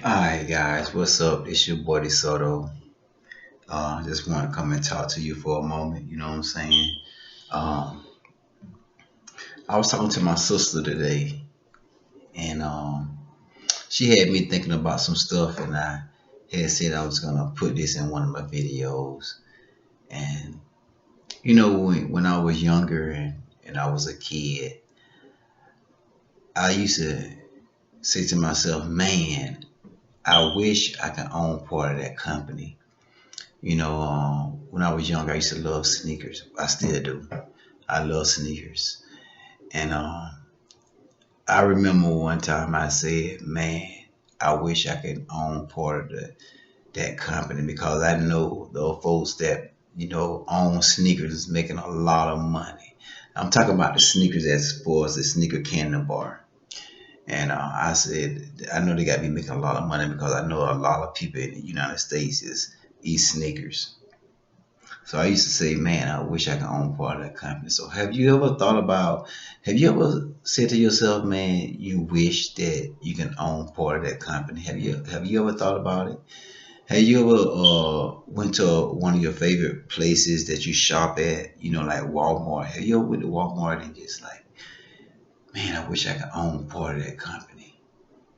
Alright guys, what's up? It's your boy DeSoto. Just want to come and talk to you for a moment, you know what I'm saying? Um, I was talking to my sister today and she had me thinking about some stuff and I had said I was gonna put this in one of my videos. And when I was younger and I was a kid, I used to say to myself, man, I wish I could own part of that company. When I was younger, I used to love sneakers. I still do. I love sneakers. And I remember one time I said, man, I wish I could own part of that company because I know those folks that, own sneakers is making a lot of money. I'm talking about the sneakers that sports, the sneaker cannon bar. And I said, I know they got me making a lot of money because I know a lot of people in the United States is eat sneakers. So I used to say, man, I wish I could own part of that company. So have you ever said to yourself, man, you wish that you can own part of that company? Have you ever thought about it? Have you ever went to one of your favorite places that you shop at, like Walmart? Have you ever went to Walmart and just like, man, I wish I could own part of that company,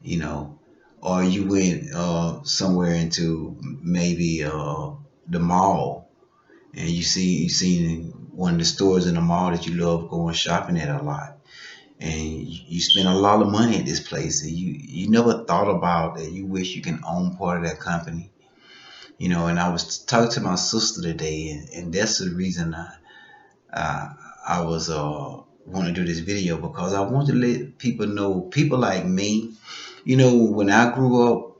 you know? Or you went somewhere into maybe the mall and you seen one of the stores in the mall that you love going shopping at a lot, and you spend a lot of money at this place, and you never thought about that you wish you can own part of that company. And I was talking to my sister today, and that's the reason I, I was want to do this video because I want to let people know, people like me. When I grew up,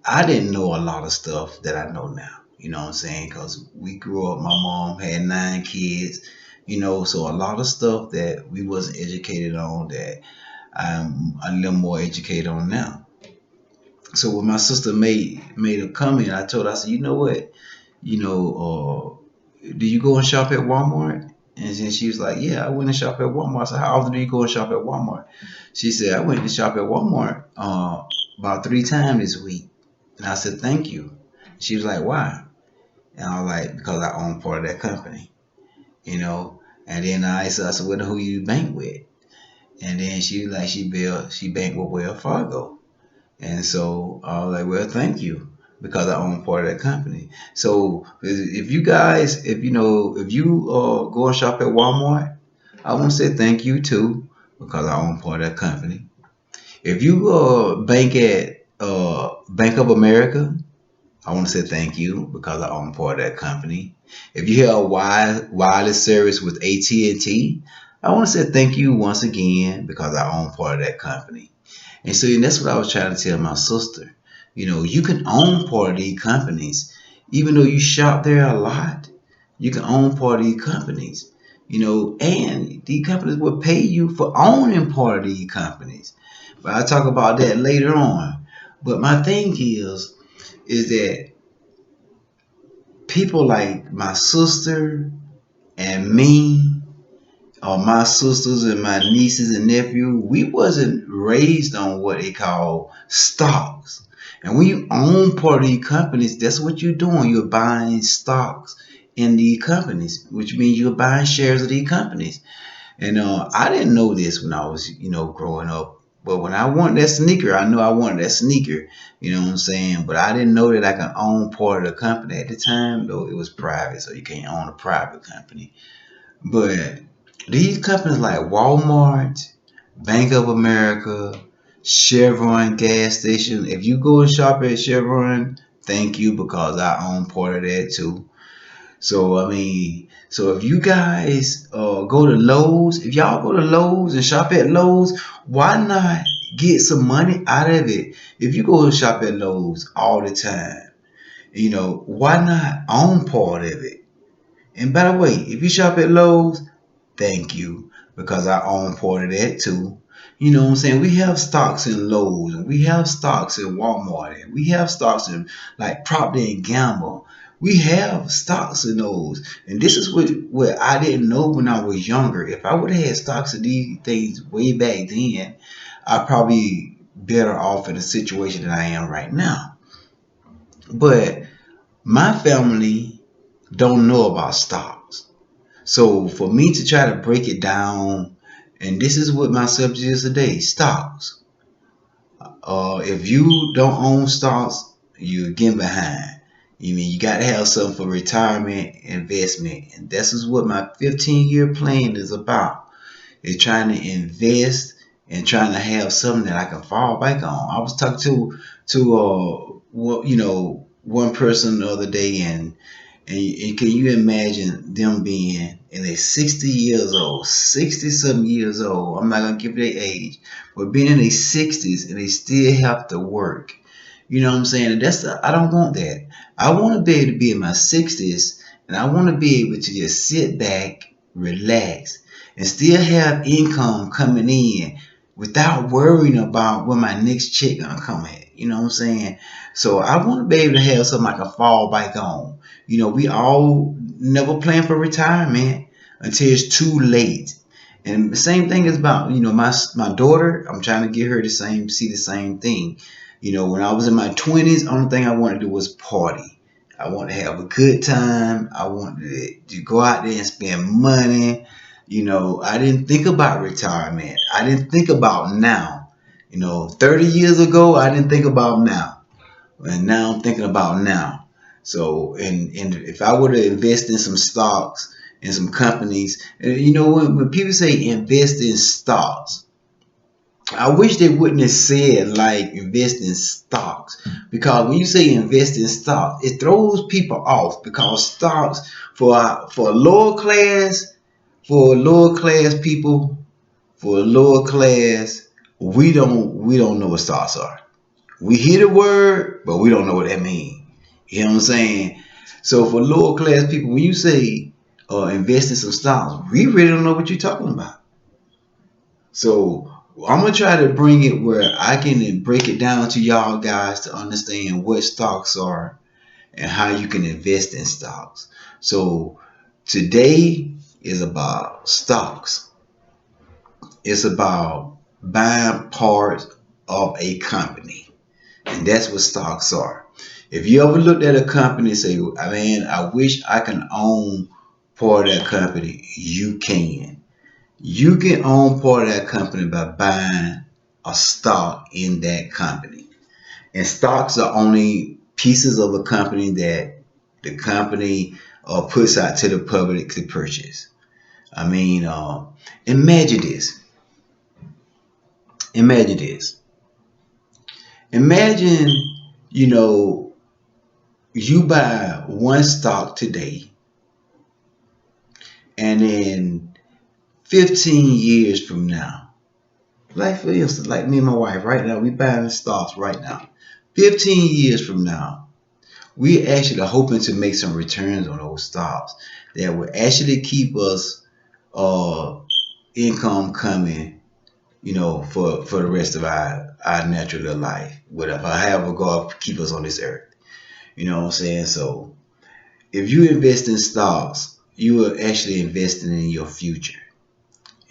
I didn't know a lot of stuff that I know now. You know what I'm saying? Because we grew up, my mom had 9 kids, so a lot of stuff that we wasn't educated on that I'm a little more educated on now. So when my sister made a comment, I told her, I said, you know what? Do you go and shop at Walmart? And then she was like, yeah, I went and shop at Walmart. I said, how often do you go and shop at Walmart? She said, I went and shop at Walmart about 3 times this week. And I said, thank you. She was like, why? And I was like, because I own part of that company, you know. And then I said, well, who you bank with? And then she was like, she banked with Wells Fargo. And so I was like, well, thank you, because I own part of that company. So if you guys, if you go and shop at Walmart, I want to say thank you too, because I own part of that company. If you bank at Bank of America, I want to say thank you because I own part of that company. If you have a wireless service with AT&T, I want to say thank you once again because I own part of that company. And so and that's what I was trying to tell my sister. You can own part of these companies. Even though you shop there a lot, you can own part of these companies. And these companies will pay you for owning part of these companies. But I'll talk about that later on. But my thing is that people like my sister and me, or my sisters and my nieces and nephew, we wasn't raised on what they call stocks. And when you own part of these companies, that's what you're doing. You're buying stocks in these companies, which means you're buying shares of these companies. And I didn't know this when I was, growing up. But when I wanted that sneaker, I knew I wanted that sneaker. You know what I'm saying? But I didn't know that I could own part of the company at the time, though it was private, so you can't own a private company. But these companies like Walmart, Bank of America, Chevron gas station, if you go and shop at Chevron, thank you because I own part of that too. So I mean, so if you guys go to Lowe's, if y'all go to Lowe's and shop at Lowe's, why not get some money out of it? If you go and shop at Lowe's all the time, why not own part of it? And by the way, if you shop at Lowe's, thank you because I own part of that too. You know what I'm saying? We have stocks in Lowe's and we have stocks in Walmart and we have stocks in like Procter and Gamble. We have stocks in those. And this is what I didn't know when I was younger. If I would have had stocks of these things way back then, I probably better off in the situation that I am right now. But my family don't know about stocks. So for me to try to break it down, and this is what my subject is today: stocks. If you don't own stocks, you're getting behind. You mean you got to have something for retirement investment, and this is what my 15-year plan is about. Is trying to invest and trying to have something that I can fall back on. I was talking to one person the other day, and can you imagine them being in their 60 years old, 60 some years old? I'm not gonna give their age, but being in their 60s and they still have to work. You know what I'm saying? And I don't want that. I want to be able to be in my 60s, and I want to be able to just sit back, relax, and still have income coming in without worrying about where my next check gonna come at. You know what I'm saying? So I want to be able to have something I can fall back on. We all never plan for retirement until it's too late. And the same thing is about, my daughter. I'm trying to get her to see the same thing. When I was in my 20s, only thing I wanted to do was party. I wanted to have a good time. I wanted to go out there and spend money. I didn't think about retirement. I didn't think about now. 30 years ago, I didn't think about now. And now I'm thinking about now. So, and if I were to invest in some stocks and some companies, and when people say invest in stocks, I wish they wouldn't have said like invest in stocks, because when you say invest in stocks, it throws people off, because stocks for lower class people, for lower class, we don't know what stocks are. We hear the word, but we don't know what that means. You know what I'm saying? So for lower class people, when you say invest in some stocks, we really don't know what you're talking about. So I'm gonna try to bring it where I can break it down to y'all guys to understand what stocks are and how you can invest in stocks. So today is about stocks. It's about buying parts of a company. And that's what stocks are. If you ever looked at a company and say, man, I wish I can own part of that company, you can. You can own part of that company by buying a stock in that company. And stocks are only pieces of a company that the company puts out to the public to purchase. I mean, imagine this. Imagine this. Imagine, you know, you buy one stock today, and then 15 years from now, like for instance, like me and my wife right now, we buying stocks right now. 15 years from now, we actually are hoping to make some returns on those stocks that will actually keep us uh income coming, for the rest of our natural life, whatever, however God keep us on this earth. You know what I'm saying? So if you invest in stocks, you are actually investing in your future.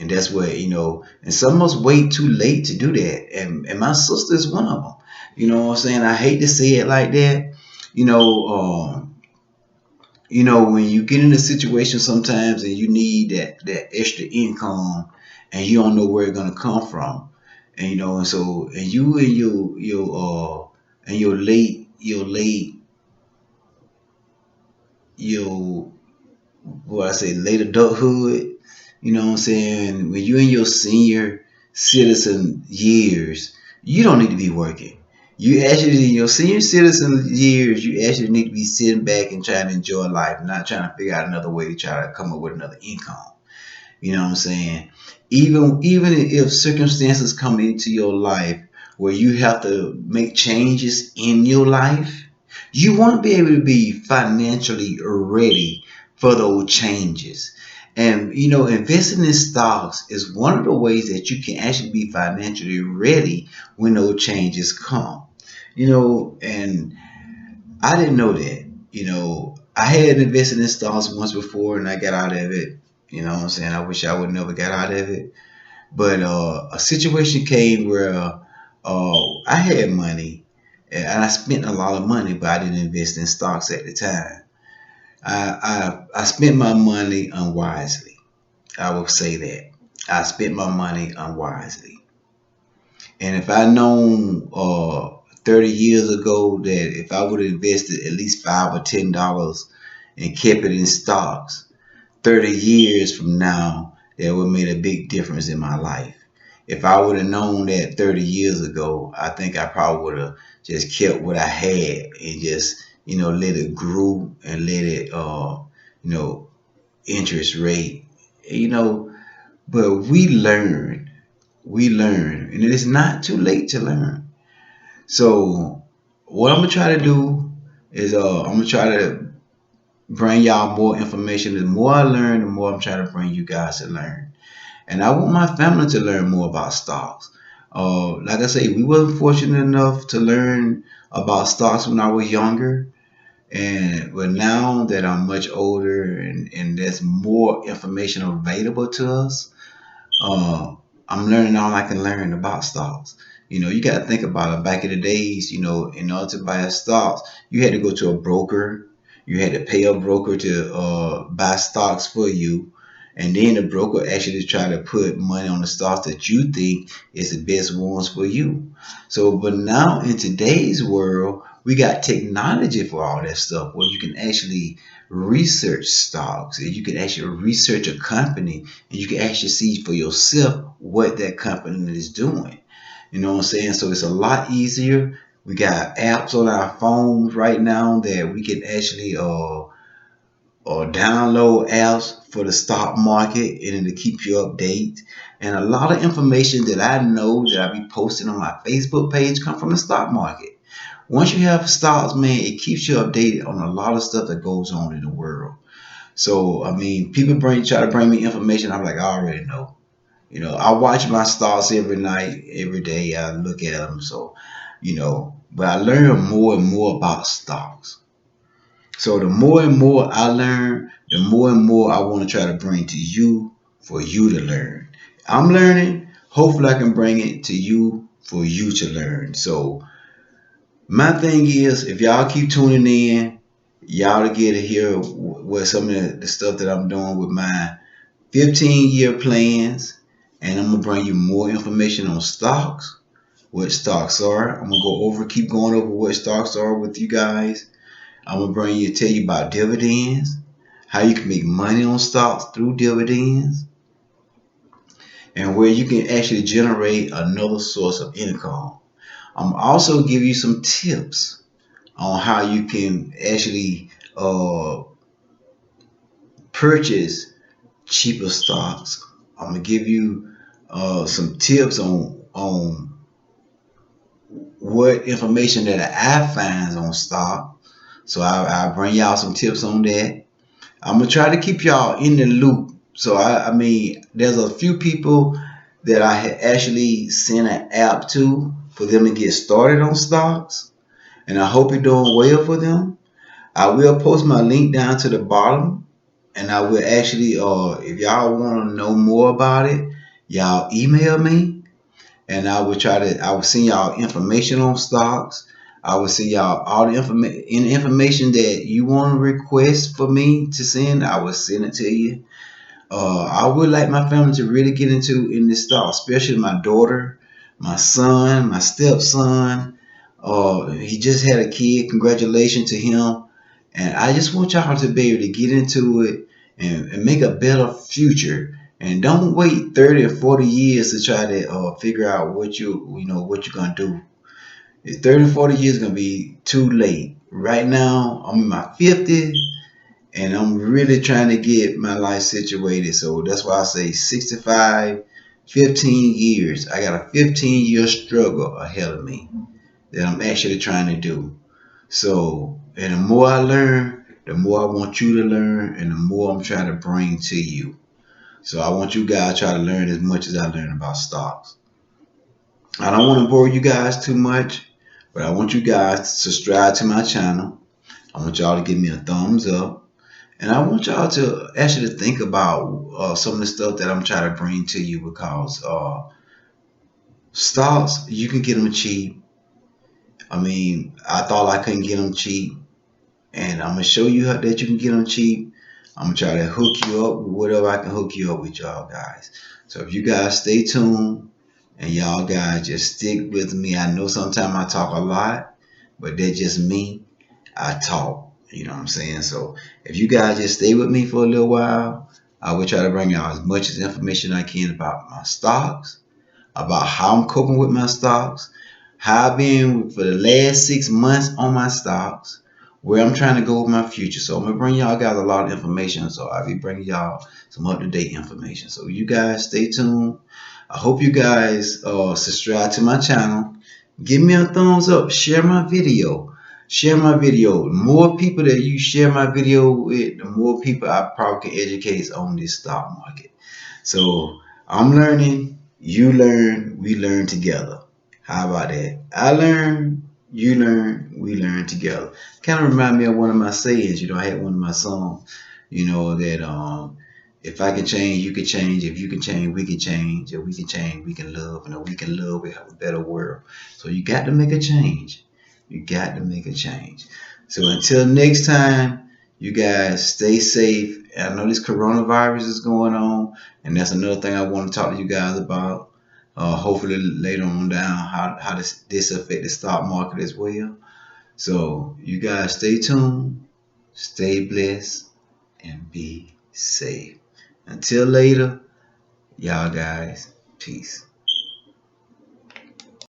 And that's where, and some of us wait too late to do that. And my sister is one of them. You know what I'm saying? I hate to say it like that. You know, when you get in a situation sometimes and you need that extra income and you don't know where it's gonna come from. And so and you and your what I say, late adulthood. You know what I'm saying? When you're in your senior citizen years, you don't need to be working. You actually, in your senior citizen years, you actually need to be sitting back and trying to enjoy life, not trying to figure out another way to try to come up with another income. You know what I'm saying? Even if circumstances come into your life where you have to make changes in your life, you want to be able to be financially ready for those changes. And investing in stocks is one of the ways that you can actually be financially ready when those changes come. And I didn't know that. I had invested in stocks once before and I got out of it. You know what I'm saying? I wish I would never got out of it. But a situation came where I had money and I spent a lot of money, but I didn't invest in stocks at the time. I spent my money unwisely. I will say that. I spent my money unwisely. And if I known 30 years ago that if I would have invested at least $5 or $10 and kept it in stocks, 30 years from now, that would have made a big difference in my life. If I would have known that 30 years ago, I think I probably would have just kept what I had and just, let it grow and let it, you know, interest rate, you know, but we learn, and it is not too late to learn. So what I'm gonna try to do is I'm gonna try to bring y'all more information. The more I learn, the more I'm trying to bring you guys to learn. And I want my family to learn more about stocks. Like I say, we weren't fortunate enough to learn about stocks when I was younger. And but now that I'm much older and there's more information available to us, uh, I'm learning all I can learn about stocks. You got to think about it. Back in the days, in order to buy stocks, you had to go to a broker. You had to pay a broker to buy stocks for you, and then the broker actually try to put money on the stocks that you think is the best ones for you. So, but now in today's world, we got technology for all that stuff, where you can actually research stocks and you can actually research a company and you can actually see for yourself what that company is doing. You know what I'm saying? So it's a lot easier. We got apps on our phones right now that we can actually or download apps for the stock market and to keep you updated. And a lot of information that I know that I be posting on my Facebook page come from the stock market. Once you have stocks, man, it keeps you updated on a lot of stuff that goes on in the world. So I mean, people try to bring me information. I'm like, I already know. I watch my stocks every night, every day. I look at them. So, but I learn more and more about stocks. So the more and more I learn, the more and more I want to try to bring to you for you to learn. I'm learning. Hopefully, I can bring it to you for you to learn. So my thing is, if y'all keep tuning in, y'all to get to hear what some of the stuff that I'm doing with my 15-year plans, and I'm gonna bring you more information on stocks, what stocks are. I'm gonna keep going over what stocks are with you guys. I'm gonna tell you about dividends, how you can make money on stocks through dividends, and where you can actually generate another source of income. I'm also give you some tips on how you can actually purchase cheaper stocks. I'm gonna give you some tips on what information that I find on stock. So I'll bring y'all some tips on that. I'm gonna try to keep y'all in the loop. So I mean, there's a few people that I had actually sent an app to for them to get started on stocks, and I hope you're doing well for them. I will post my link down to the bottom, and I will actually, if y'all want to know more about it, y'all email me, and I will send y'all information on stocks. I will send y'all all the information that you want to request for me to send. I will send it to you. I would like my family to really get into in this stock, especially my daughter, my son, my stepson. He just had a kid. Congratulations to him. And I just want y'all to be able to get into it and make a better future. And don't wait 30 or 40 years to try to figure out what you're gonna do. 30 or 40 years is gonna be too late. Right now, I'm in my 50s and I'm really trying to get my life situated. So that's why I say 65, 15 years. I got a 15-year struggle ahead of me that I'm actually trying to do. So, and the more I learn, the more I want you to learn, and the more I'm trying to bring to you. So I want you guys to try to learn as much as I learn about stocks. I don't want to bore you guys too much, but I want you guys to subscribe to my channel. I want y'all to give me a thumbs up. And I want y'all to actually think about some of the stuff that I'm trying to bring to you because Stocks, you can get them cheap. I mean, I thought I couldn't get them cheap, and I'm gonna show you how that you can get them cheap. I'm gonna try to hook you up with whatever I can hook you up with, y'all guys. So if you guys stay tuned and y'all guys just stick with me. I know sometimes I talk a lot, but that's just me. I talk. You know what I'm saying? So if you guys just stay with me for a little while, I will try to bring y'all as much as information I can about my stocks, about how I'm coping with my stocks, how I've been for the last 6 months on my stocks, where I'm trying to go with my future. So I'm gonna bring y'all guys a lot of information. So I'll be bringing y'all some up to date information. So you guys stay tuned. I hope you guys subscribe to my channel. Give me a thumbs up. Share my video. Share my video. The more people that you share my video with, the more people I probably can educate on this stock market. So I'm learning, you learn, we learn together. How about that? I learn, you learn, we learn together. Kind of remind me of one of my sayings. I had one of my songs, that if I can change, you can change. If you can change, we can change. If we can change, we can love. And if we can love, we have a better world. So you got to make a change. You got to make a change. So until next time, you guys stay safe. I know this coronavirus is going on, and that's another thing I want to talk to you guys about. Hopefully later on down, how this affect the stock market as well. So you guys stay tuned, stay blessed, and be safe. Until later, y'all guys, peace.